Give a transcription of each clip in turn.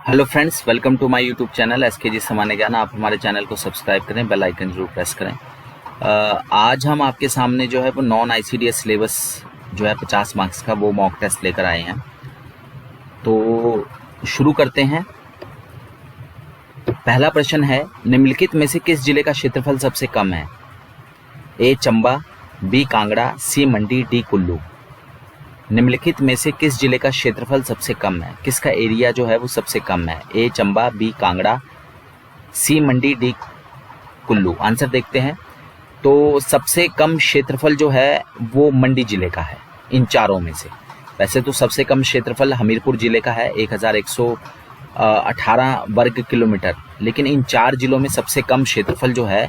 Hello friends, welcome to my YouTube channel SKG सामान्य ज्ञान। आप हमारे चैनल को सब्सक्राइब करें, बेल आइकन जरूर प्रेस करें। आज हम आपके सामने जो है वो नॉन आईसीडीएस सिलेबस जो है 50 मार्क्स का वो मॉक टेस्ट लेकर आए हैं। तो शुरू करते हैं। पहला प्रश्न है, निम्नलिखित में से किस जिले का क्षेत्रफल सबसे कम है? ए चंबा, बी कांगड़ा, सी मंडी, डी कुल्लू। निम्नलिखित में से किस जिले का क्षेत्रफल सबसे कम है? किसका एरिया जो है वो सबसे कम है? ए चंबा, बी कांगड़ा, सी मंडी, डी कुल्लू। आंसर देखते हैं। तो सबसे कम क्षेत्रफल जो है वो मंडी जिले का है इन चारों में से। वैसे तो सबसे कम क्षेत्रफल हमीरपुर जिले का है 1118 वर्ग किलोमीटर, लेकिन इन चार जिलों में सबसे कम क्षेत्रफल जो है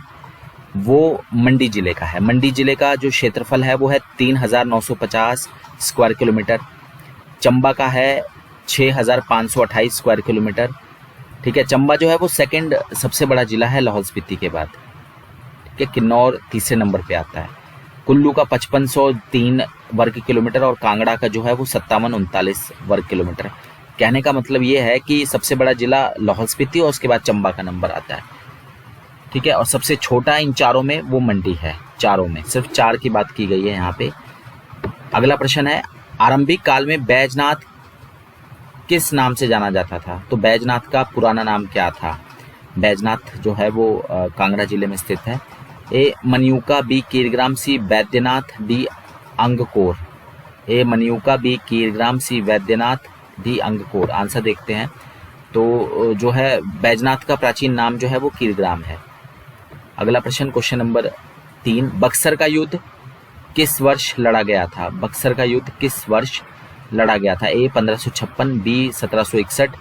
वो मंडी जिले का है। मंडी जिले का जो क्षेत्रफल है वो है 3950 स्क्वायर किलोमीटर। चंबा का है 6528 स्क्वायर किलोमीटर। ठीक है, चंबा जो है वो सेकंड सबसे बड़ा जिला है लाहौल स्पीति के बाद। ठीक है, किन्नौर तीसरे नंबर पे आता है। कुल्लू का 5503 वर्ग किलोमीटर और कांगड़ा का जो है वो 5739 वर्ग किलोमीटर। कहने का मतलब ये है कि सबसे बड़ा जिला लाहौल स्पीति और उसके बाद चंबा का नंबर आता है। ठीक है, और सबसे छोटा इन चारों में वो मंडी है। चारों में सिर्फ चार की बात की गई है यहाँ पे। अगला प्रश्न है, आरंभिक काल में बैजनाथ किस नाम से जाना जाता था? तो बैजनाथ का पुराना नाम क्या था? बैजनाथ जो है वो कांगड़ा जिले में स्थित है। ए मनियुका, बी कीरग्राम, सी वैद्यनाथ, डी अंगकोर। ए मनियुका, बी कीरग्राम, सी वैद्यनाथ, डी अंगकोर। आंसर देखते हैं। तो जो है बैजनाथ का प्राचीन नाम जो है वो कीरग्राम है। अगला प्रश्न, क्वेश्चन नंबर 3, बक्सर का युद्ध किस वर्ष लड़ा गया था? बक्सर का युद्ध किस वर्ष लड़ा गया था? ए 1556, बी 1761,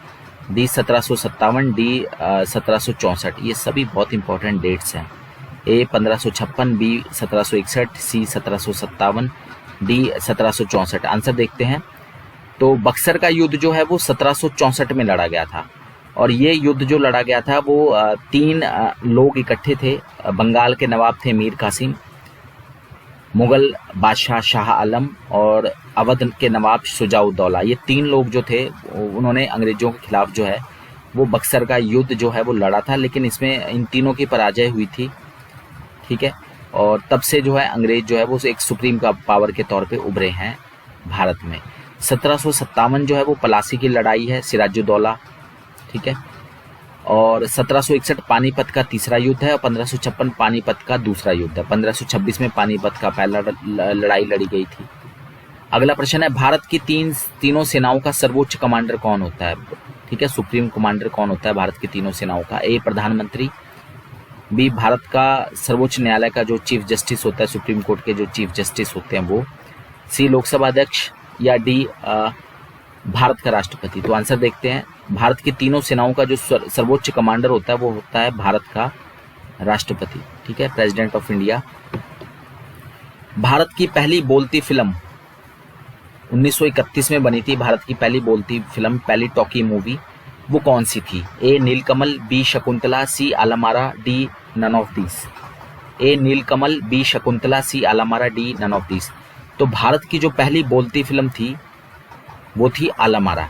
डी 1757, डी 1764। ये सभी बहुत इंपॉर्टेंट डेट्स हैं। ए 1556, बी 1761, सी 1757, डी 1764। आंसर देखते हैं। तो बक्सर का युद्ध जो है वो 1764 में लड़ा गया था। और ये युद्ध जो लड़ा गया था वो 3 लोग इकट्ठे थे। बंगाल के नवाब थे मीर कासिम, मुगल बादशाह शाह आलम और अवध के नवाब शुजाउद्दौला। ये 3 लोग जो थे उन्होंने अंग्रेजों के खिलाफ जो है वो बक्सर का युद्ध जो है वो लड़ा था, लेकिन इसमें इन तीनों की पराजय हुई थी। ठीक है, और तब से जो है अंग्रेज जो है वो एक सुप्रीम का पावर के तौर पे उभरे हैं भारत में। 1757 जो है वो पलासी की लड़ाई है, सिराजुद्दौला। ठीक है, और 1761 पानीपत का तीसरा युद्ध है और 1556 पानीपत का दूसरा युद्ध है। 1526 में पानीपत का पहला लड़ाई लड़ी गई थी। अगला प्रश्न है, भारत की तीनों सेनाओं का सर्वोच्च कमांडर कौन होता है? ठीक है, सुप्रीम कमांडर कौन होता है भारत की तीनों सेनाओं का? ए प्रधानमंत्री, बी भारत का सर्वोच्च न्यायालय का जो चीफ जस्टिस होता है, सुप्रीम कोर्ट के जो चीफ जस्टिस होते हैं वो, सी लोकसभा अध्यक्ष, या डी भारत का राष्ट्रपति। तो आंसर देखते हैं। भारत की तीनों सेनाओं का जो सर्वोच्च कमांडर होता है वो होता है भारत का राष्ट्रपति। ठीक है, प्रेसिडेंट ऑफ इंडिया। भारत की पहली बोलती फिल्म 1931 में बनी थी। भारत की पहली बोलती फिल्म, पहली टॉकी मूवी, वो कौन सी थी? A Neelkamal, B Shakuntala, C Alamara, D none of these. A Neelkamal, B Shakuntala, C Alamara, D none of these. तो भारत की जो पहली बोलती फिल्म थी वो थी आलमारा,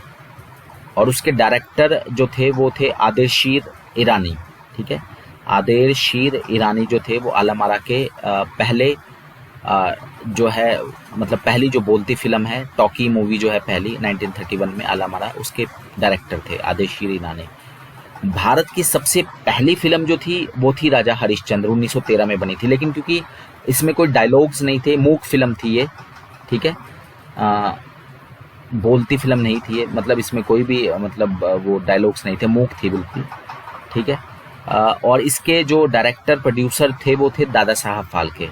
और उसके डायरेक्टर जो थे वो थे आदिलशीर ईरानी। ठीक है, आदिलशीर ईरानी जो थे वो आलमारा के पहले जो है मतलब पहली जो बोलती फिल्म है, टॉकी मूवी जो है पहली 1931 में आलमारा, उसके डायरेक्टर थे आदिलशीर ईरानी। भारत की सबसे पहली फिल्म जो थी वो थी राजा हरिश्चंद्र, 1913 में बनी थी, लेकिन क्योंकि इसमें कोई डायलॉग्स नहीं थे, मूक फिल्म थी ये। ठीक है, बोलती फिल्म नहीं थी ये, मतलब इसमें कोई भी मतलब वो डायलॉग्स नहीं थे, मूक थी बिल्कुल। ठीक है, और इसके जो डायरेक्टर प्रोड्यूसर थे वो थे दादा साहब फाल्के।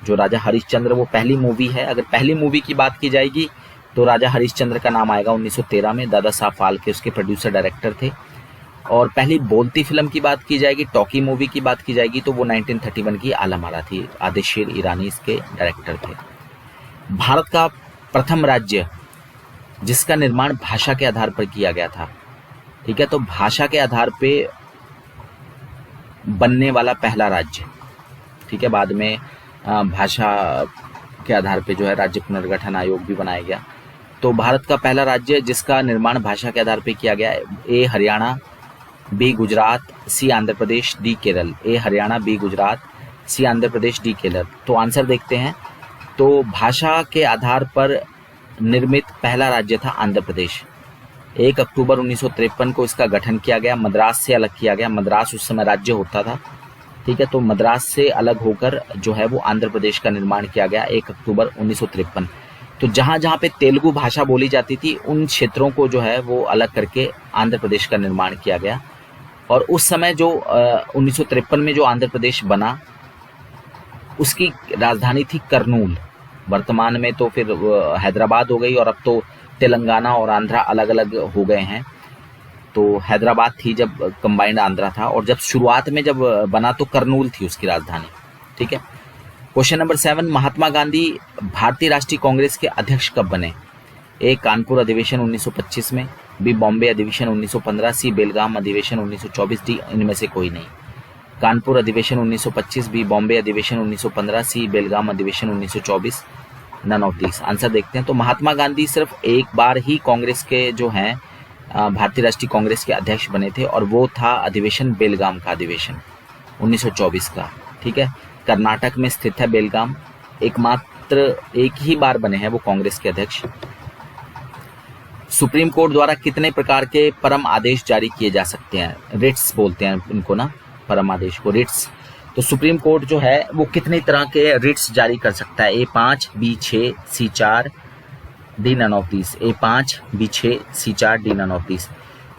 जो राजा हरिश्चंद्र वो पहली मूवी है। अगर पहली मूवी की बात की जाएगी तो राजा हरिश्चंद्र का नाम आएगा 1913 में। दादा साहब फाल्के उसके प्रोड्यूसर डायरेक्टर थे। और पहली बोलती फिल्म की बात की जाएगी, टॉकी मूवी की बात की जाएगी, तो वो 1931 की आलमारा थी। आदिलशीर ईरानी इसके डायरेक्टर थे। भारत का प्रथम राज्य जिसका निर्माण भाषा के आधार पर किया गया था। ठीक है, तो भाषा के आधार पे बनने वाला पहला राज्य। ठीक है, बाद में भाषा के आधार पे जो है राज्य पुनर्गठन आयोग भी बनाया गया। तो भारत का पहला राज्य जिसका निर्माण भाषा के आधार पर किया गया है, ए हरियाणा, बी गुजरात, सी आंध्र प्रदेश, डी केरल। ए हरियाणा, बी गुजरात, सी आंध्र प्रदेश, डी केरल। तो आंसर देखते हैं। तो भाषा के आधार पर निर्मित पहला राज्य था आंध्र प्रदेश। 1 अक्टूबर 1953 को इसका गठन किया गया, मद्रास से अलग किया गया। मद्रास उस समय राज्य होता था, ठीक है। तो मद्रास से अलग होकर जो है वो आंध्र प्रदेश का निर्माण किया गया 1 अक्टूबर 1953। तो जहाँ जहाँ पे तेलुगु भाषा बोली जाती थी उन क्षेत्रों को जो है वो अलग करके आंध्र प्रदेश का निर्माण किया गया। और उस समय जो 1953 में जो आंध्र प्रदेश बना उसकी राजधानी थी करनूल। वर्तमान में तो फिर हैदराबाद हो गई और अब तो तेलंगाना और आंध्रा अलग अलग हो गए हैं। तो हैदराबाद थी जब कंबाइंड आंध्रा था, और जब शुरुआत में जब बना तो करनूल थी उसकी राजधानी, ठीक है। क्वेश्चन नंबर 7, महात्मा गांधी भारतीय राष्ट्रीय कांग्रेस के अध्यक्ष कब बने? ए कानपुर अधिवेशन 1925 में, बी बॉम्बे अधिवेशन 1915, सी बेलगाम अधिवेशन 1924, डी इनमें से कोई नहीं। कानपुर अधिवेशन 1925, बी बॉम्बे अधिवेशन 1915, सी बेलगाम अधिवेशन 1924, नन ऑफ दिस। आंसर देखते हैं। तो महात्मा गांधी सिर्फ एक बार ही कांग्रेस के जो हैं भारतीय राष्ट्रीय कांग्रेस के अध्यक्ष बने थे, और वो था अधिवेशन बेलगाम का अधिवेशन 1924 का, ठीक है। कर्नाटक में स्थित है बेलगाम। एकमात्र एक ही बार बने हैं वो कांग्रेस के अध्यक्ष। सुप्रीम कोर्ट द्वारा कितने प्रकार के परम आदेश जारी किए जा सकते हैं? रिट्स बोलते हैं इनको ना, परम आदेश को रिट्स। तो सुप्रीम कोर्ट जो है वो कितने तरह के रिट्स जारी कर सकता है? A5, B6, C4, D none of this. A5, B6, C4, D none of this.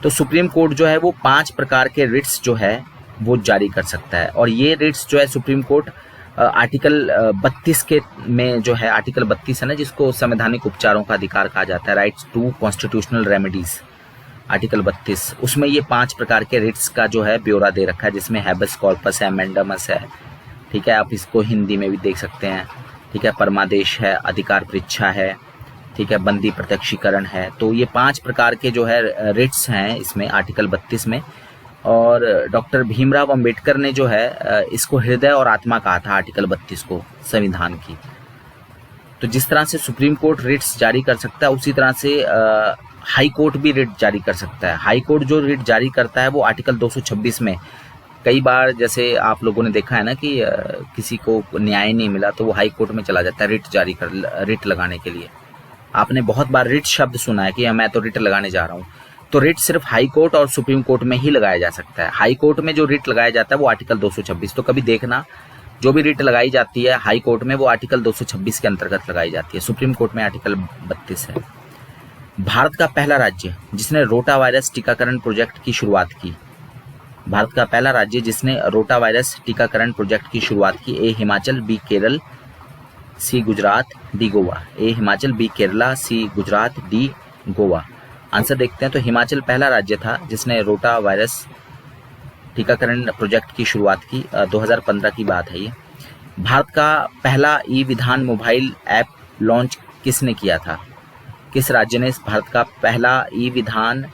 तो सुप्रीम कोर्ट जो है वो 5 प्रकार के रिट्स जो है वो जारी कर सकता है, और ये रिट्स जो है सुप्रीम कोर्ट आर्टिकल 32 के में जो है, आर्टिकल 32 है ना जिसको संवैधानिक उपचारों का अधिकार कहा जाता है, rights to constitutional remedies, article 32, उसमें ये 5 प्रकार के रिट्स का जो है ब्यौरा दे रखा है, जिसमें हैबस कॉर्पस है, मैंडामस है, ठीक है। आप इसको हिंदी में भी देख सकते हैं, ठीक है। परमादेश है, अधिकार परीक्षा है, ठीक है, बंदी प्रत्यक्षीकरण है। तो ये 5 प्रकार के जो है रिट्स हैं इसमें आर्टिकल 32 में। और डॉक्टर भीमराव अंबेडकर ने जो है इसको हृदय और आत्मा कहा था, आर्टिकल 32 को, संविधान की। तो जिस तरह से सुप्रीम कोर्ट रिट्स जारी कर सकता है उसी तरह से हाई कोर्ट भी रिट जारी कर सकता है। हाई कोर्ट जो रिट जारी करता है वो आर्टिकल 226 में, कई बार जैसे आप लोगों ने देखा है ना कि किसी को न्याय नहीं मिला तो वो हाई कोर्ट में चला जाता है रिट लगाने के लिए। आपने बहुत बार रिट शब्द सुना है कि मैं तो रिट लगाने जा रहा हूँ। तो रिट सिर्फ हाई कोर्ट और सुप्रीम कोर्ट में ही लगाया जा सकता है। हाई कोर्ट में जो रिट लगाया जाता है वो आर्टिकल 226। तो कभी देखना, जो भी रिट लगाई जाती है हाई कोर्ट में वो आर्टिकल 226 के अंतर्गत लगाई जाती है। सुप्रीम कोर्ट में आर्टिकल 32 है। भारत का पहला राज्य जिसने रोटा वायरस टीकाकरण प्रोजेक्ट की शुरुआत की। भारत का पहला राज्य जिसने रोटा वायरस टीकाकरण प्रोजेक्ट की शुरुआत की। ए हिमाचल, बी केरल, सी गुजरात, डी गोवा। ए हिमाचल, बी केरला, सी गुजरात, डी गोवा। आंसर देखते हैं। तो हिमाचल पहला राज्य था जिसने रोटा वायरस टीकाकरण प्रोजेक्ट की शुरुआत की। 2015 की बात है ये। भारत का पहला ई विधान मोबाइल ऐप लॉन्च किसने किया था? किस राज्य ने भारत का पहला ई विधान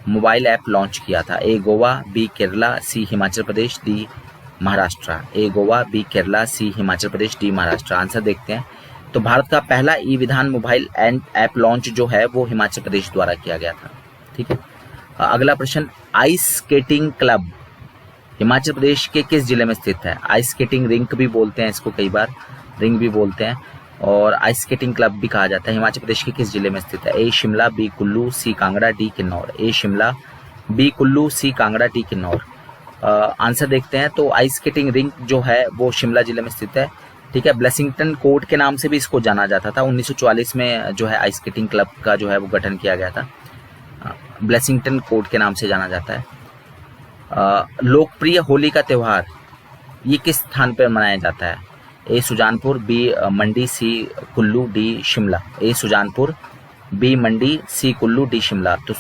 मोबाइल ऐप लॉन्च किया था? ए गोवा, बी केरला, सी हिमाचल प्रदेश, डी महाराष्ट्र। ए गोवा, बी केरला, सी हिमाचल प्रदेश, डी महाराष्ट्र। आंसर देखते हैं। तो भारत का पहला ई विधान मोबाइल ऐप लॉन्च जो है वो हिमाचल प्रदेश द्वारा किया गया था, ठीक है। अगला प्रश्न, ice skating club Himachal Pradesh के किस जिले में स्थित है? आइस स्केटिंग रिंक भी बोलते हैं इसको, कई बार रिंग भी बोलते हैं, और आइस स्केटिंग क्लब भी कहा जाता है। हिमाचल प्रदेश के किस जिले में स्थित है? ए शिमला, बी कुल्लू, सी कांगड़ा, डी किन्नौर। ए शिमला, बी कुल्लू, सी कांगड़ा, डी किन्नौर। आंसर देखते हैं। तो आइस स्केटिंग रिंक जो है वो शिमला जिले में स्थित है, ठीक है। ब्लेसिंगटन कोर्ट के नाम से भी इसको जाना जाता था। 1944 में जो है आइस स्केटिंग क्लब का जो है वो गठन किया गया था। ब्लेसिंगटन कोर्ट के नाम से जाना जाता है। लोकप्रिय होली का त्यौहार ये किस स्थान पर मनाया जाता है? ए सुजानपुर, बी मंडी, सी कुल्लू, डी शिमला। ए सुजानपुर, बी मंडी, सी कुल्लू, डी शिमला। तो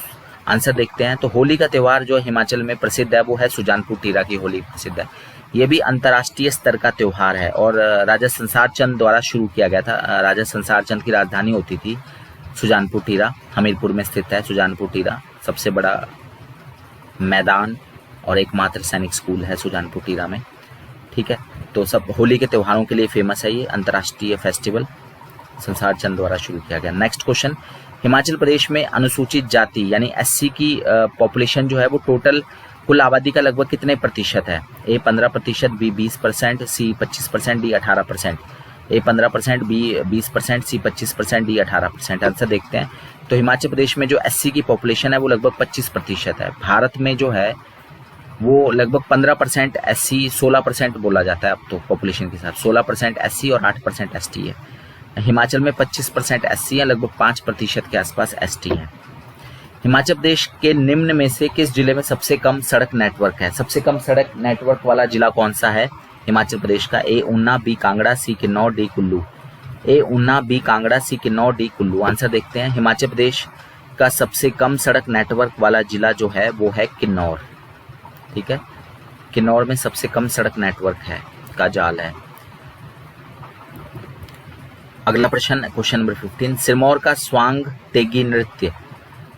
आंसर देखते हैं। तो होली का त्यौहार जो हिमाचल में प्रसिद्ध है वो है सुजानपुर टीरा की होली प्रसिद्ध है। ये भी अंतर्राष्ट्रीय स्तर का त्यौहार है और राजा संसार चंद द्वारा शुरू किया गया था। राजा संसार चंद की राजधानी होती थी सुजानपुर टीरा, हमीरपुर में स्थित है सुजानपुर टीरा। सबसे बड़ा मैदान और एकमात्र सैनिक स्कूल है सुजानपुर टीरा में, ठीक है। तो सब होली के त्योहारों के लिए फेमस है ये अंतर्राष्ट्रीय फेस्टिवल, संसार चंद द्वारा शुरू किया गया। नेक्स्ट क्वेश्चन, हिमाचल प्रदेश में अनुसूचित जाति यानी एससी की पॉपुलेशन जो है वो टोटल कुल आबादी का लगभग कितने प्रतिशत है? ए 15%, बी 20%, सी 25%, डी 18%। ए 15%, बी 20%, सी 25%, डी 18%। आंसर देखते हैं। तो हिमाचल प्रदेश में जो एससी की पॉपुलेशन है वो लगभग 25% है। भारत में जो है वो लगभग 15% एससी, 16% बोला जाता है अब तो पॉपुलेशन के साथ। 16% एससी और 8% एसटी है। हिमाचल में 25% एससी है, लगभग 5% के आसपास एसटी है। हिमाचल प्रदेश के निम्न में से किस जिले में सबसे कम सड़क नेटवर्क है? सबसे कम सड़क नेटवर्क वाला जिला कौन सा है हिमाचल प्रदेश का? ए ऊना, बी कांगड़ा, सी किन्नौर, डी कुल्लू। ए ऊना, बी कांगड़ा, सी किन्नौर, डी कुल्लू। आंसर देखते हैं। हिमाचल प्रदेश का सबसे कम सड़क नेटवर्क वाला जिला जो है वो है किन्नौर। ठीक है, किन्नौर में सबसे कम सड़क नेटवर्क है का जाल है। अगला प्रश्न, क्वेश्चन नंबर 15, सिरमौर का स्वांग तेगी नृत्य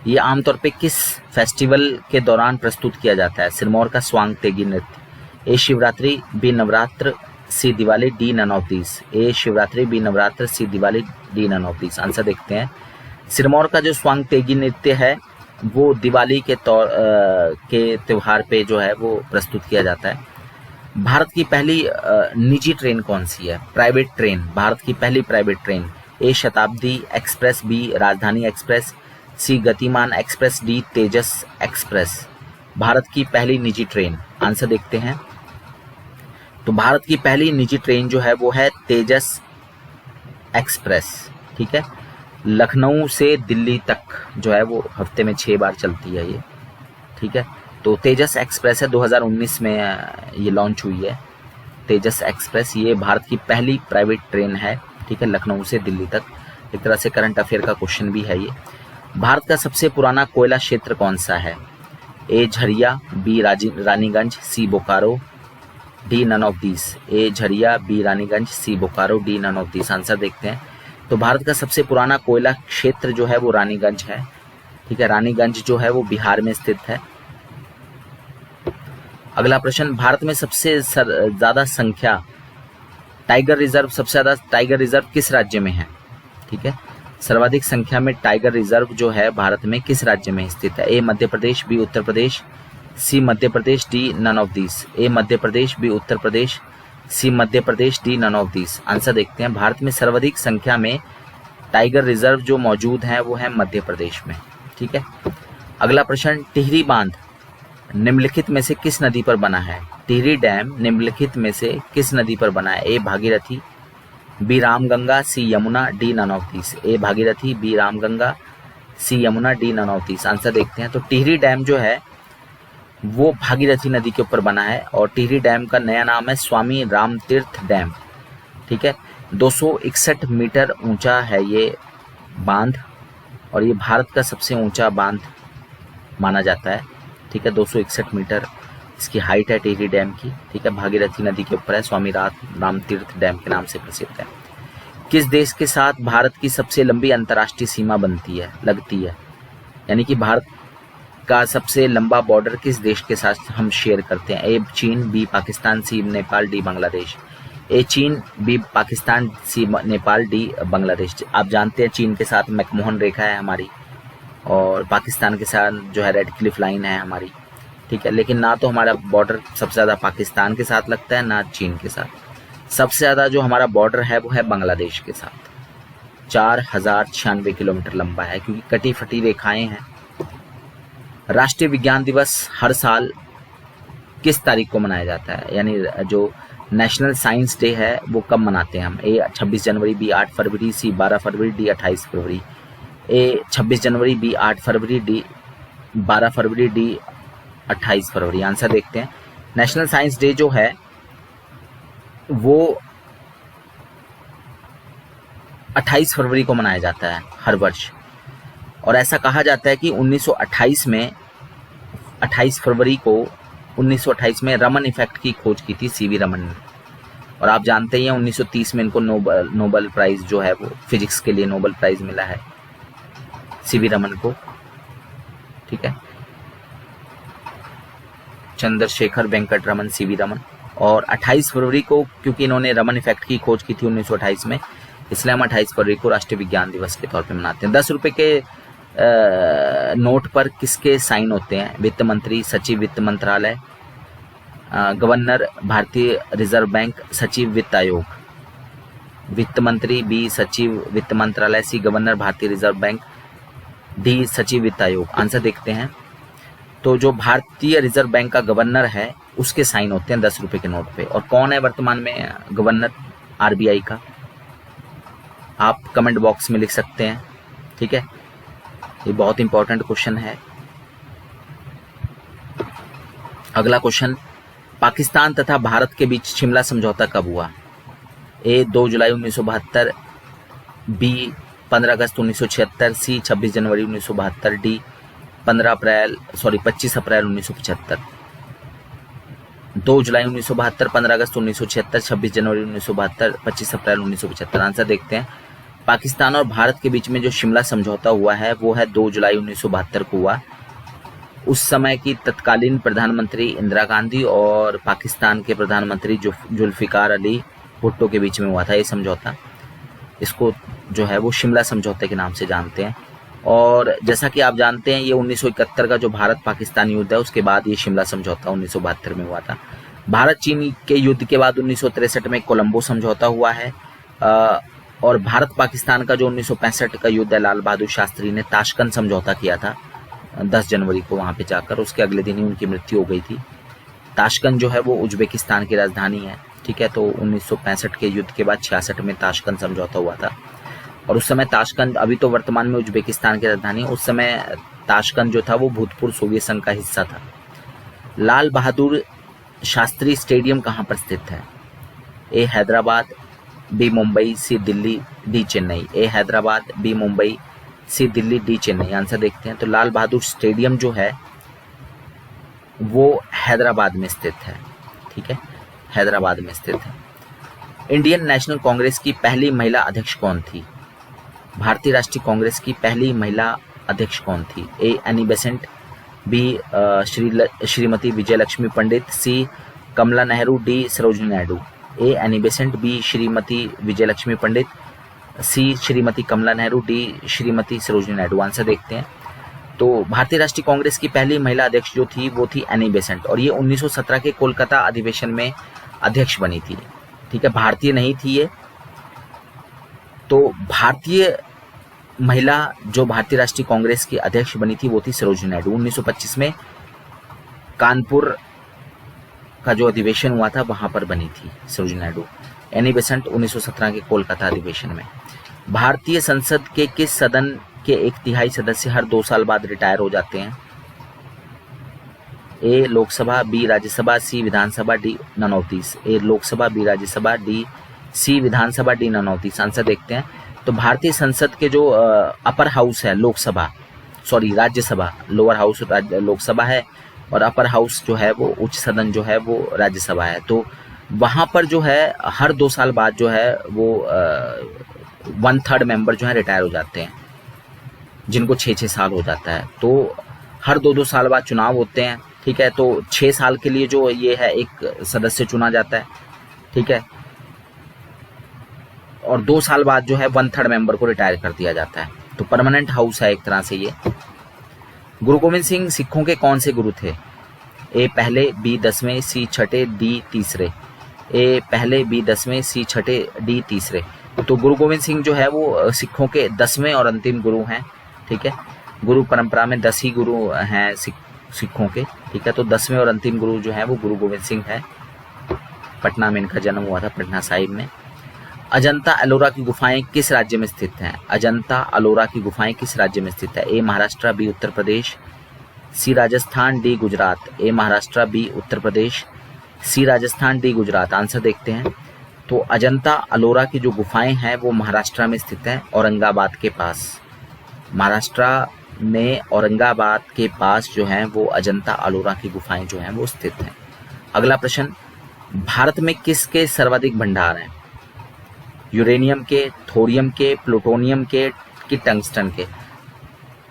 ये आमतौर पे किस फेस्टिवल के दौरान प्रस्तुत किया जाता है? सिरमौर का स्वांग तेगी नृत्य। A Shivratri, B Navratra, C Diwali, D none of these. A Shivratri, B Navratra, C Diwali, D none of these. Answer देखते हैं। सिरमौर का जो स्वांग तेगी नृत्य है वो दिवाली के त्योहार पे जो है वो प्रस्तुत किया जाता है। भारत की पहली निजी ट्रेन कौन सी है? प्राइवेट ट्रेन, भारत की पहली private train. A Shatabdi express, B Rajdhani express, C Gatiman express, D Tejas express. Bharat की पहली निजी ट्रेन। आंसर देखते हैं। तो भारत की पहली निजी ट्रेन जो है वो है तेजस एक्सप्रेस। ठीक है, लखनऊ से दिल्ली तक जो है वो हफ्ते में 6 बार चलती है ये। ठीक है, तो तेजस एक्सप्रेस है, 2019 में ये लॉन्च हुई है तेजस एक्सप्रेस। ये भारत की पहली प्राइवेट ट्रेन है। ठीक है, लखनऊ से दिल्ली तक। एक तरह से करंट अफेयर का क्वेश्चन भी है ये। भारत का सबसे पुराना कोयला क्षेत्र कौन सा है? A Jharia, B Raniganj, C Bokaro, D none of these. A Jharia, B Raniganj, C Bokaro, D none of these. Answer देखते हैं। तो भारत का सबसे पुराना कोयला क्षेत्र जो है वो रानीगंज है। ठीक है, रानीगंज जो है वो बिहार में स्थित है। अगला प्रश्न, भारत में सबसे ज्यादा संख्या टाइगर रिजर्व, सबसे ज्यादा टाइगर रिजर्व किस राज्य में है? ठीक है, सर्वाधिक संख्या में टाइगर रिजर्व जो है भारत में किस राज्य में स्थित है? A Madhya Pradesh, B Uttar Pradesh, C Madhya Pradesh, D none of these. A Madhya Pradesh, B Uttar Pradesh, C Madhya Pradesh, D none of these. Answer देखते हैं। भारत में सर्वाधिक संख्या में टाइगर रिजर्व जो मौजूद हैं वो है मध्य प्रदेश में। ठीक है, अगला प्रश्न, टिहरी बांध निम्नलिखित में से किस नदी पर बना है? टिहरी डैम निम्नलिखित में से किस नदी पर बना है? A Bhagirathi, B Ramganga, C Yamuna, D none of these. A Bhagirathi, B Ramganga, C Yamuna, D none of these. Answer देखते हैं। तो टिहरी डैम जो है वो भागीरथी नदी के ऊपर बना है और टिहरी डैम का नया नाम है स्वामी रामतीर्थ डैम। ठीक है, 261 मीटर ऊंचा है ये बांध और ये भारत का सबसे ऊंचा बांध माना जाता है। ठीक है, 261 मीटर इसकी हाइट है टिहरी डैम की। ठीक है, भागीरथी नदी के ऊपर है, स्वामी रामतीर्थ डैम के नाम से प्रसिद्ध है। किस देश के साथ भारत की सबसे लंबी अंतर्राष्ट्रीय सीमा लगती है? यानी कि भारत का सबसे लंबा बॉर्डर किस देश के साथ हम शेयर करते हैं? ए चीन, बी पाकिस्तान, सी नेपाल, डी बांग्लादेश। ए चीन, बी पाकिस्तान, सी नेपाल, डी बांग्लादेश। आप जानते हैं चीन के साथ मैकमोहन रेखा है हमारी और पाकिस्तान के साथ जो है रेड क्लिफ लाइन है हमारी। ठीक है, लेकिन ना तो हमारा बॉर्डर सबसे ज़्यादा पाकिस्तान के साथ लगता है ना चीन के साथ। सबसे ज़्यादा जो हमारा बॉर्डर है वो है बांग्लादेश के साथ। 4096 किलोमीटर लंबा है क्योंकि कटी फटी रेखाएं हैं। राष्ट्रीय विज्ञान दिवस हर साल किस तारीख को मनाया जाता है? यानी जो नेशनल साइंस डे है वो कब मनाते हैं हम? ए 26 जनवरी, बी 8 फरवरी, सी 12 फरवरी, डी 28 फरवरी। ए 26 जनवरी, बी 8 फरवरी, डी 12 फरवरी, डी 28 फरवरी। आंसर देखते हैं। नेशनल साइंस डे जो है वो 28 फरवरी को मनाया जाता है हर वर्ष और ऐसा कहा जाता है कि 1928 में 28 फरवरी को 1928 में रमन इफेक्ट की खोज की थी सीवी रमन ने। और आप जानते ही हैं 1930 में इनको नोबेल प्राइज जो है वो फिजिक्स के लिए नोबेल प्राइज मिला है सीवी रमन को। ठीक है, चंद्रशेखर वेंकट रमन, सीवी रमन। और 28 फरवरी को क्योंकि इन्होंने रमन इफेक्ट की खोज की थी 1928 में, इसलिए हम 28 फरवरी को राष्ट्रीय विज्ञान दिवस के तौर पे मनाते हैं। 10 रुपए के नोट पर किसके साइन होते हैं? वित्त मंत्री, सचिव वित्त मंत्रालय, गवर्नर भारतीय रिजर्व बैंक, सचिव वित्त आयोग। वित्त मंत्री, बी सचिव वित्त मंत्रालय, सी गवर्नर भारतीय रिजर्व बैंक, डी सचिव वित्त आयोग। आंसर देखते हैं। तो जो भारतीय रिजर्व बैंक का गवर्नर है उसके साइन होते हैं 10 रुपए के नोट पे। और कौन है वर्तमान में गवर्नर आरबीआई का? आप कमेंट बॉक्स में लिख सकते हैं। ठीक है, ये बहुत इंपॉर्टेंट क्वेश्चन है। अगला क्वेश्चन, पाकिस्तान तथा भारत के बीच शिमला समझौता कब हुआ? ए 2 जुलाई 1972, बी 15 अगस्त 1976, सी 26 जनवरी 1972, डी 25 अप्रैल 1975। 2 जुलाई 1972, 15 अगस्त 1976, 26 जनवरी 1972, 25 अप्रैल 1975। आंसर देखते हैं। पाकिस्तान और भारत के बीच में जो शिमला समझौता हुआ है वो है 2 जुलाई 1972 को हुआ। उस समय की तत्कालीन प्रधानमंत्री इंदिरा गांधी और पाकिस्तान के प्रधानमंत्री जुल्फिकार अली भुट्टो के बीच में हुआ था ये समझौता। इसको जो है वो शिमला समझौते के नाम से जानते हैं। और जैसा कि आप जानते हैं ये 1971 का जो भारत पाकिस्तान युद्ध है उसके बाद ये शिमला समझौता 1972 में हुआ था। भारत चीन के युद्ध के बाद 1963 में कोलंबो समझौता हुआ है। और भारत पाकिस्तान का जो 1965 का युद्ध है, लाल बहादुर शास्त्री ने ताशकंद समझौता किया था 10 जनवरी को वहां पे जाकर। उसके अगले दिन ही उनकी मृत्यु हो गई थी। ताशकंद जो है वो उज्बेकिस्तान की राजधानी है। ठीक है, तो 1965 के युद्ध के बाद 66 में ताशकंद समझौता हुआ था। और उस समय ताशकंद, अभी तो वर्तमान में उज्बेकिस्तान की राजधानी है, उस समय ताशकंद जो था वो भूतपूर्व सोवियत संघ का हिस्सा था। लाल बहादुर शास्त्री स्टेडियम कहाँ पर स्थित है? ए हैदराबाद, बी मुंबई, सी दिल्ली, डी चेन्नई। ए हैदराबाद, बी मुंबई, सी दिल्ली, डी चेन्नई। आंसर देखते हैं। तो लाल बहादुर स्टेडियम जो है वो हैदराबाद में स्थित है। ठीक है, हैदराबाद में स्थित है। इंडियन नेशनल कांग्रेस की पहली महिला अध्यक्ष कौन थी? भारतीय राष्ट्रीय कांग्रेस की पहली महिला अध्यक्ष कौन थी? A Annie Besant, B Shrimati Vijayalakshmi Pandit, C Kamala Nehru, D Sarojini Naidu. A Annie Besant, B Shrimati Vijayalakshmi Pandit, C Shrimati Kamala Nehru, D Shrimati Sarojini Naidu. Answer देखते हैं। तो भारतीय राष्ट्रीय कांग्रेस की पहली महिला अध्यक्ष जो थी वो थी एनी बेसेंट। और ये 1917 के कोलकाता अधिवेशन में अध्यक्ष बनी थी। ठीक है, भारतीय नहीं थी ये। तो भारतीय महिला जो भारतीय राष्ट्रीय कांग्रेस की अध्यक्ष बनी थी वो थी सरोजिनी नायडू। 1925 में कानपुर का जो अधिवेशन हुआ था वहां पर बनी थी सरोजिनी नायडू। एनी बेसेंट 1917 के कोलकाता अधिवेशन में। भारतीय संसद के किस सदन के 1/3 सदस्य हर 2 साल बाद रिटायर हो जाते हैं? A Lok Sabha, B Rajya Sabha, C Vidhan Sabha, D none of this. A Lok Sabha, B Rajya Sabha, D C Vidhan Sabha, D none of this. Answer देखते हैं। तो भारतीय संसद के जो अपर हाउस है Lok Sabha, sorry Rajya Sabha, lower house Lok Sabha है और अपर हाउस जो है वो उच्च सदन जो है वो राज्यसभा है। तो वहां पर जो है हर 2 साल बाद जो है वो 1/3 मेंबर जो है रिटायर हो जाते हैं, जिनको 6-6 साल हो जाता है। तो हर 2-2 साल बाद चुनाव होते हैं। ठीक है, तो 6 साल के लिए जो ये है एक सदस्य चुना जाता है। ठीक है, और 2 साल बाद जो है 1/3 मेंबर को रिटायर कर दिया जाता है। तो परमानेंट हाउस है एक तरह से ये। गुरु गोविंद सिंह सिखों के कौन से गुरु थे? ए पहले, बी 10वें, सी छठे, डी तीसरे। ए पहले, बी 10वें, सी छठे, डी तीसरे। तो गुरु गोविंद सिंह जो है वो सिखों के 10वें और अंतिम गुरु हैं। ठीक है, गुरु परंपरा में 10 ही गुरु हैं सिखों के। ठीक है, तो 10वें और अंतिम गुरु जो है वो गुरु गोविंद सिंह है। पटना में इनका जन्म हुआ था, पटना साहिब में। अजंता एलोरा की गुफाएं किस राज्य में स्थित हैं? अजंता एलोरा की गुफाएं किस राज्य में स्थित है? ए महाराष्ट्र, बी उत्तर प्रदेश, सी राजस्थान, डी गुजरात। ए महाराष्ट्र, बी उत्तर प्रदेश, सी राजस्थान, डी गुजरात। आंसर देखते हैं। तो अजंता एलोरा की जो गुफाएं हैं वो महाराष्ट्र में स्थित है, औरंगाबाद के पास। महाराष्ट्र में औरंगाबाद के पास जो है वो अजंता एलोरा की गुफाएं जो हैं वो स्थित हैं। अगला प्रश्न, भारत में किसके सर्वाधिक भंडार हैं? यूरेनियम के, थोरियम के, प्लूटोनियम के, कि टंगस्टन के?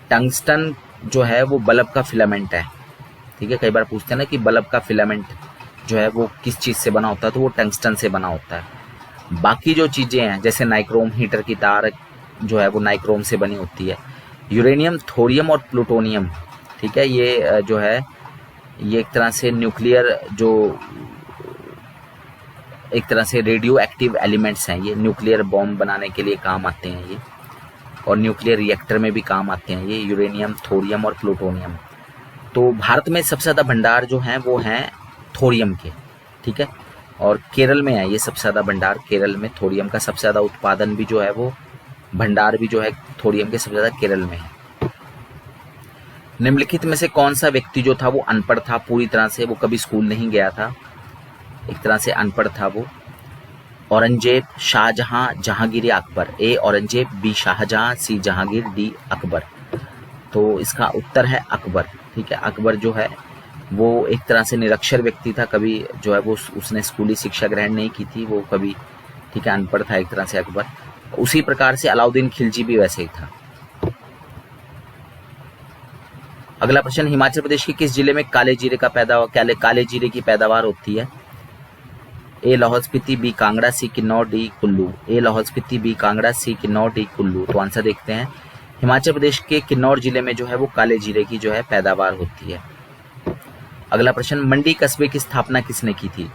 टंगस्टन जो है वो बल्ब का फिलामेंट है। ठीक है, कई बार पूछते हैं ना कि बल्ब का फिलामेंट जो है वो किस चीज से बना होता है, तो वो टंगस्टन से बना होता है। बाकी जो चीज़ें हैं जैसे नाइक्रोम, हीटर की तार जो है वो नाइक्रोम से बनी होती है। यूरेनियम, थोरियम और प्लूटोनियम, ठीक है, ये जो है ये एक तरह से न्यूक्लियर जो एक तरह से रेडियो एक्टिव एलिमेंट्स हैं। ये न्यूक्लियर बॉम्ब बनाने के लिए काम आते हैं ये, और न्यूक्लियर रिएक्टर में भी काम आते हैं ये यूरेनियम, थोरियम और प्लूटोनियम। तो भारत में सबसे ज़्यादा भंडार जो हैं वो हैं थोरियम के, ठीक है, और केरल में है ये सबसे ज़्यादा भंडार। केरल में थोरियम का सबसे ज़्यादा उत्पादन भी जो है वो भंडार भी जो है थोरियम के सबसे ज़्यादा केरल में है। निम्नलिखित में से कौन सा व्यक्ति जो था वो अनपढ़ था पूरी तरह से, वो कभी स्कूल नहीं गया था, एक तरह से अनपढ़ था वो? औरंगजेब, शाहजहां, जहांगीर या अकबर? ए औरंगजेब, बी शाहजहां, सी जहांगीर, डी अकबर। तो इसका उत्तर है अकबर, ठीक है। अकबर जो है वो एक तरह से निरक्षर व्यक्ति था, कभी जो है वो उसने स्कूली शिक्षा ग्रहण नहीं की थी वो कभी, ठीक है, अनपढ़ था एक तरह से अकबर। उसी प्रकार से अलाउद्दीन खिलजी भी वैसे ही था। अगला प्रश्न, हिमाचल प्रदेश के किस जिले में काले जीरे की पैदावार होती है? ए लाहौल स्पीति, बी कांगड़ा, सी किन्नौर, डी कुल्लू। ए लाहौल स्पीति, बी कांगड़ा, सी किन्नौर, डी कुल्लू। तो आंसर देखते हैं, हिमाचल प्रदेश के किन्नौर जिले में जो है वो काले जीरे की जो है पैदावार होती है। अगला प्रश्न, मंडी कस्बे की स्थापना किसने की थी?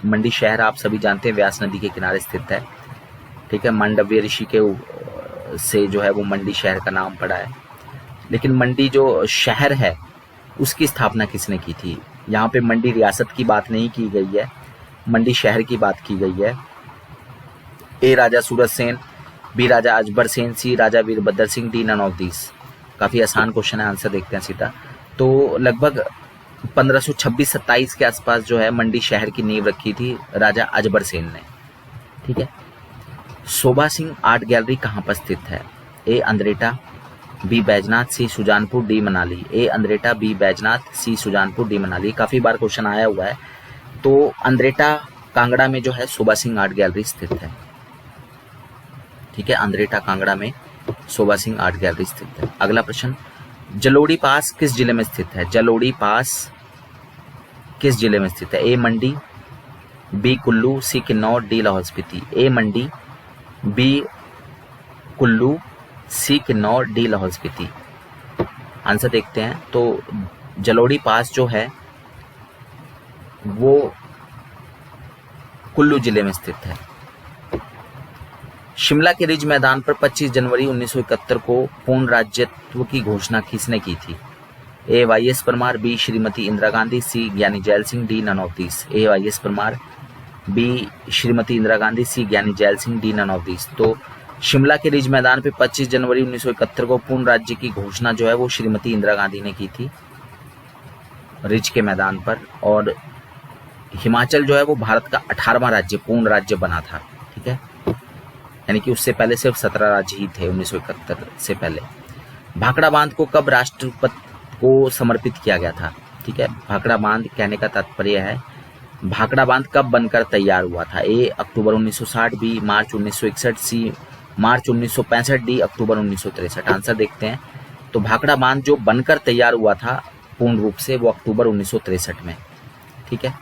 मंडी शहर आप सभी जानते हैं व्यास नदी के किनारे स्थित है, ठीक है। मांडव्य ऋषि के से जो है वो मंडी शहर का नाम पड़ा है। लेकिन मंडी जो शहर है उसकी स्थापना किसने की थी? यहाँ पे मंडी रियासत की बात नहीं की गई है, मंडी शहर की बात की गई है। A Raja Suraj Sen, B Raja Ajbar Sen, C Raja Virbhadra Singh, D none of this. काफ़ी आसान क्वेश्चन है, आंसर देखते हैं सीधा। तो लगभग 1526-27 के आसपास जो है मंडी शहर की नींव रखी थी राजा अजबर सेन ने, ठीक है। शोभा सिंह आर्ट गैलरी कहाँ पर स्थित है? ए अंद्रेटा, बी बैजनाथ, सी सुजानपुर, डी मनाली। ए अंद्रेटा, बी बैजनाथ, सी सुजानपुर, डी मनाली। काफ़ी बार क्वेश्चन आया हुआ है। तो अंद्रेटा कांगड़ा में जो है शोभा सिंह आर्ट गैलरी स्थित है, ठीक है। अंद्रेटा कांगड़ा में शोभा सिंह आर्ट गैलरी स्थित है। अगला प्रश्न, जलोड़ी पास किस जिले में स्थित है? जलोड़ी पास किस जिले में स्थित है? ए मंडी, बी कुल्लू, सी किन्नौर, डी लाहौल स्पीति। ए मंडी, बी कुल्लू, सी किन्नौर, डी लाहौल स्पीति। आंसर देखते हैं। तो जलोड़ी पास जो है वो कुल्लू जिले में स्थित है। शिमला के रिज मैदान पर 25 जनवरी 1971 को पूर्ण राज्यत्व की घोषणा किसने की थी? A Y S Parmar, B Shrimati Indira Gandhi, C Giani Zail Singh, D none of this. A Y S Parmar, B Shrimati Indira Gandhi, C Giani Zail Singh, D none of this. तो शिमला के रिज मैदान पे 25 जनवरी 1971 को पूर्ण राज्य की घोषणा जो है वो श्रीमती इंदिरा गांधी ने की थी रिज के मैदान पर। और हिमाचल जो है वो भारत का 18वां राज्य, पूर्ण राज्य बना था, ठीक है। यानी कि उससे पहले सिर्फ 17 राज्य ही थे 1971 से पहले। भाखड़ा बांध को कब राष्ट्रपति को समर्पित किया गया था? ठीक है, भाखड़ा बांध कहने का तात्पर्य है भाखड़ा बांध कब बनकर तैयार हुआ था? ए अक्टूबर 1960, बी मार्च 1961, सी मार्च 1965, डी अक्टूबर 1963। आंसर देखते हैं। तो भाखड़ा बांध जो बनकर तैयार हुआ था पूर्ण रूप से वो अक्टूबर 1963 में, ठीक है।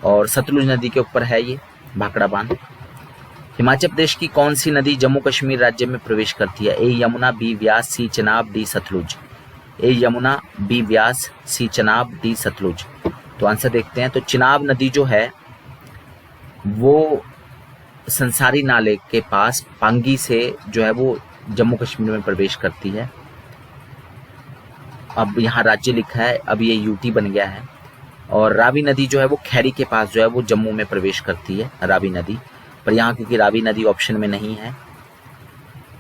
और सतलुज नदी के ऊपर है ये भाखड़ा बांध। हिमाचल प्रदेश की कौन सी नदी जम्मू कश्मीर राज्य में प्रवेश करती है? ए यमुना, बी व्यास, सी चनाब, डी सतलुज। ए यमुना, बी व्यास, सी चनाब, डी सतलुज। तो आंसर देखते हैं। तो चिनाब नदी जो है वो संसारी नाले के पास पांगी से जो है वो जम्मू कश्मीर में प्रवेश करती है। अब यहाँ राज्य लिखा है, अब ये यूटी बन गया है। और रावी नदी जो है वो खैरी के पास जो है वो जम्मू में प्रवेश करती है, रावी नदी। पर यहाँ क्योंकि रावी नदी ऑप्शन में नहीं है,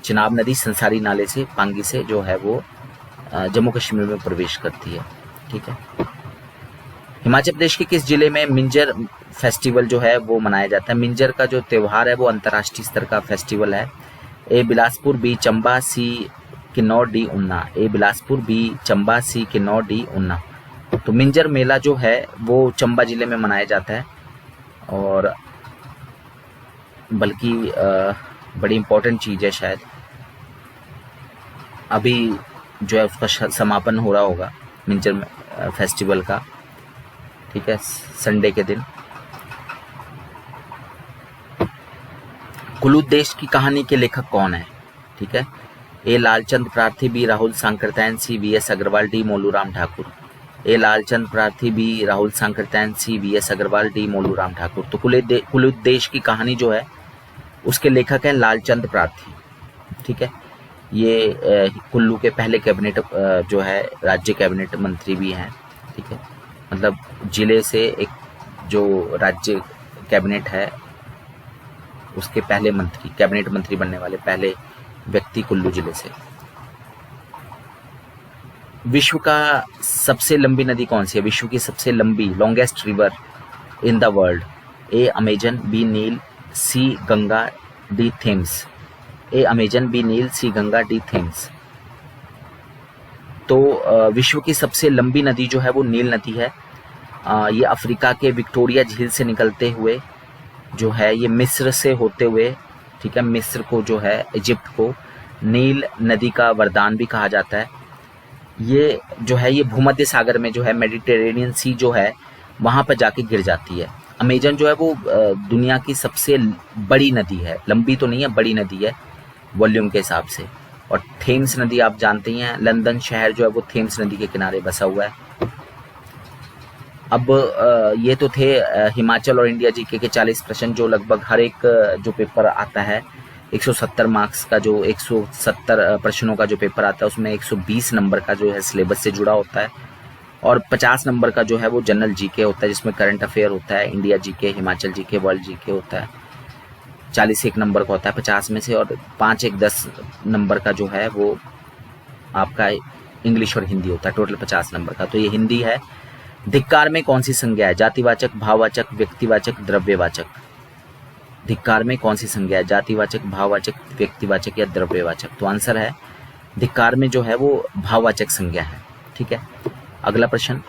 चिनाब नदी संसारी नाले से पांगी से जो है वो जम्मू कश्मीर में प्रवेश करती है, ठीक है। हिमाचल प्रदेश के किस जिले में मिंजर फेस्टिवल जो है वो मनाया जाता है? मिंजर का जो त्यौहार है वो अंतर्राष्ट्रीय स्तर का फेस्टिवल है। ए बिलासपुर, बी चंबा, सी किन्नौर, डी ऊना। ए बिलासपुर, बी चंबा, सी किन्नौर, डी ऊना। तो मिंजर मेला जो है वो चंबा जिले में मनाया जाता है और बल्कि बड़ी इम्पोर्टेंट चीज़ है शायद। अभी जो है उसका समापन हो रहा होगा मिंजर फेस्टिवल का, ठीक है, संडे के दिन। कुल्लू देश की कहानी के लेखक कौन है? ठीक है, A Lalchand Prarthi, B Rahul Sankrityayan, C V S Agarwal, D Moluram Thakur. A Lalchand Prarthi, B Rahul Sankrityayan, C V S Agarwal, D Moluram Thakur. तो कुल्लू देश की कहानी जो है उसके लेखक हैं लालचंद प्रार्थी। ठीक है, ये कुल्लू के पहले कैबिनेट जो है राज्य कैबिनेट मंत्री भी हैं। ठीक है, मतलब जिले से एक जो राज्य कैबिनेट है उसके पहले मंत्री, कैबिनेट मंत्री बनने वाले पहले व्यक्ति कुल्लू जिले से। विश्व का सबसे लंबी नदी कौन सी है? विश्व की सबसे लंबी, longest river in the world. A Amazon, B Nile, C Ganga, D Thames. A Amazon, B Nile, C Ganga, D Thames. तो विश्व की सबसे लंबी नदी जो है वो नील नदी है। ये अफ्रीका के विक्टोरिया झील से निकलते हुए जो है ये मिस्र से होते हुए, ठीक है, मिस्र को जो है इजिप्ट को नील नदी का वरदान भी कहा जाता है। ये जो है ये भूमध्य सागर में जो है मेडिटेरेनियन सी जो है वहाँ पर जाके गिर जाती है। अमेजन जो है वो दुनिया की सबसे बड़ी नदी है, लंबी तो नहीं है, बड़ी नदी है वॉल्यूम के हिसाब से। और थेम्स नदी आप जानते ही हैं, लंदन शहर जो है वो थेम्स नदी के किनारे बसा हुआ है। अब ये तो थे हिमाचल और इंडिया जीके के 40 प्रश्न, जो लगभग हर एक जो पेपर आता है 170 मार्क्स का, जो 170 प्रश्नों का जो पेपर आता है उसमें 120 नंबर का जो है सिलेबस से जुड़ा होता है और 50 नंबर का जो है वो जनरल जीके होता है, जिसमें करंट अफेयर होता है, India GK, Himachal GK, world GK होता है। 40 एक नंबर का होता है 50 में से, और 5 एक 10 नंबर का जो है वो आपका इंग्लिश और हिंदी होता है, टोटल 50 नंबर का। तो ये हिंदी है। धिक्कार में कौन सी संज्ञा है? जातिवाचक, भाववाचक, व्यक्तिवाचक, द्रव्यवाचक। धिक्कार में कौन सी संज्ञा है? जातिवाचक, भाववाचक, व्यक्तिवाचक या द्रव्यवाचक? तो आंसर है धिक्कार में जो है वो भाववाचक संज्ञा है। ठीक है, अगला प्रश्न,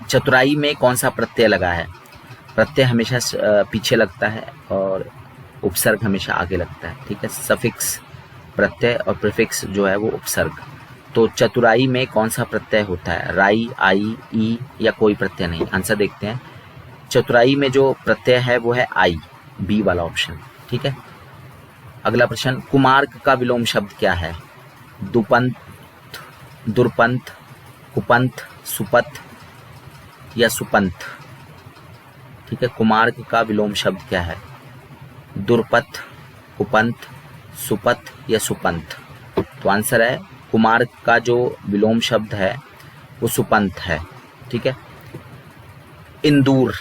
चतुराई में कौन सा प्रत्यय लगा है? प्रत्यय हमेशा पीछे लगता है और उपसर्ग हमेशा आगे लगता है। ठीक है, सफिक्स प्रत्यय और प्रीफिक्स जो है वो उपसर्ग। तो चतुराई में कौन सा प्रत्यय होता है? राई, आई, ई या कोई प्रत्यय नहीं? आंसर देखते हैं। चतुराई में जो प्रत्यय है वो है आई, बी वाला ऑप्शन। ठीक है, अगला प्रश्न, कुमार्ग का विलोम शब्द क्या है? दुपंथ, दुर्पंथ, कुपंथ, सुपथ या सुपंथ? ठीक है, कुमार्ग का विलोम शब्द क्या है? दुर्पथ, कुपंथ, सुपथ या सुपंथ? तो आंसर है कुमार्ग का जो विलोम शब्द है वो सुपंथ है। ठीक है, इंदूर,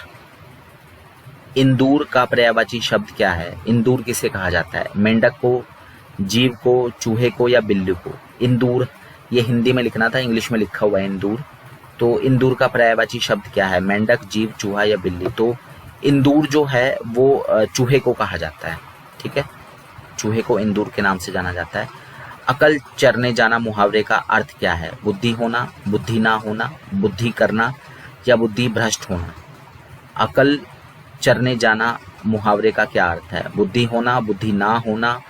इंदूर का पर्यायवाची शब्द क्या है? इंदूर किसे कहा जाता है? मेंढक को, जीव को, चूहे को या बिल्ली को? इंदूर, ये हिंदी में लिखना था, इंग्लिश में लिखा हुआ है इंदूर। तो इंदूर का पर्यायवाची शब्द क्या है? मेंढक, जीव, चूहा या बिल्ली? तो इंदूर जो है वो चूहे को कहा जाता है। ठीक है, चूहे को इंदूर के नाम से जाना जाता है। अकल चरने जाना मुहावरे का अर्थ क्या है? बुद्धि होना, बुद्धि ना होना, बुद्धि करना या बुद्धि भ्रष्ट होना? अकल चरने जाना मुहावरे का क्या अर्थ है? बुद्धि होना, बुद्धि ना होना,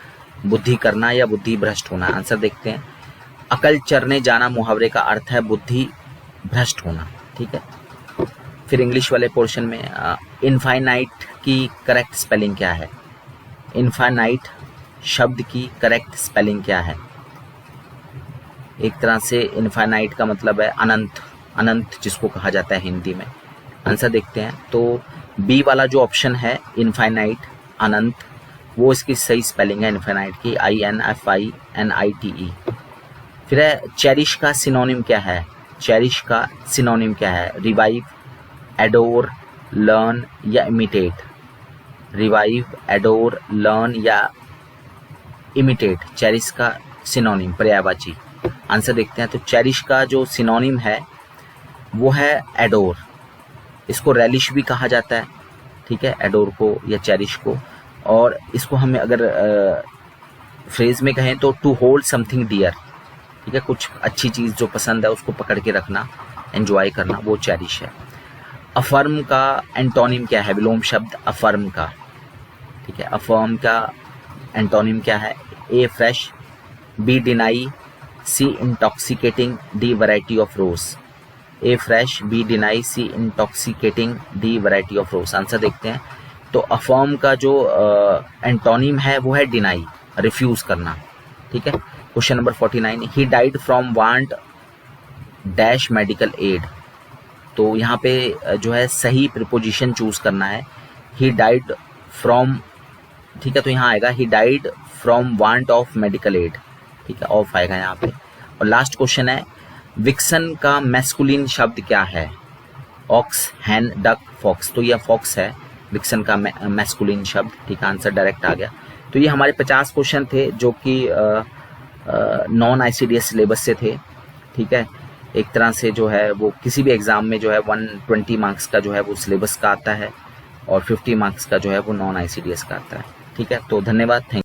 बुद्धि करना या बुद्धि भ्रष्ट होना? आंसर देखते हैं। अकल चरने जाना मुहावरे का अर्थ है बुद्धि भ्रष्ट होना। ठीक है, फिर इंग्लिश वाले पोर्शन में इनफाइनाइट की करेक्ट स्पेलिंग क्या है? इनफाइनाइट शब्द की करेक्ट स्पेलिंग क्या है? एक तरह से इनफाइनाइट का मतलब है अनंत, अनंत जिसको कहा जाता है हिंदी में। आंसर देखते हैं। तो बी वाला जो ऑप्शन है इनफाइनाइट, अनंत, वो इसकी सही स्पेलिंग है इनफाइनाइट की, INFINITE। फिर है चेरिश का सिनोनिम क्या है? चेरिश का सिनोनिम क्या है? रिवाइव, एडोर, लर्न या इमिटेट? रिवाइव, एडोर, लर्न या इमिटेट? चेरिश का सिनोनिम पर्यायवाची। आंसर देखते हैं। तो चेरिश का जो सिनोनिम है वो है एडोर। इसको रेलिश भी कहा जाता है। ठीक है, एडोर को या चेरिश को। और इसको हमें अगर फ्रेज में कहें तो टू होल्ड समथिंग डियर। ठीक है, कुछ अच्छी चीज़ जो पसंद है उसको पकड़ के रखना, एंजॉय करना, वो चेरिश है। अफर्म का एंटोनिम क्या है? विलोम शब्द अफर्म का। ठीक है, अफर्म का एंटोनिम क्या है? A fresh, B deny, C intoxicating, D variety of rose? A fresh, B deny, C intoxicating, D variety of rose? Answer देखते हैं। तो अफर्म का जो एंटोनिम है वो है डिनाई, रिफ्यूज करना। ठीक है, question number 49, he died from want dash medical aid. तो यहाँ पे जो है सही प्रिपोजिशन चूज करना है, ही डाइड फ्रॉम। ठीक है, तो यहाँ आएगा he died from want of medical aid. ठीक है, ऑफ आएगा यहाँ पे। और लास्ट क्वेश्चन है, विक्सन का मैस्कुलिन शब्द क्या है? ऑक्स, हैन, डक, फॉक्स। तो यह फॉक्स है विक्सन का मैस्कुलिन शब्द। ठीक है, आंसर डायरेक्ट आ गया। तो ये हमारे 50 क्वेश्चन थे जो कि नॉन ICDS सिलेबस से थे। ठीक है, एक तरह से जो है वो किसी भी एग्जाम में जो है 120 मार्क्स का जो है वो सिलेबस का आता है और 50 मार्क्स का जो है वो नॉन ICDS का आता है। ठीक है, तो धन्यवाद, थैंक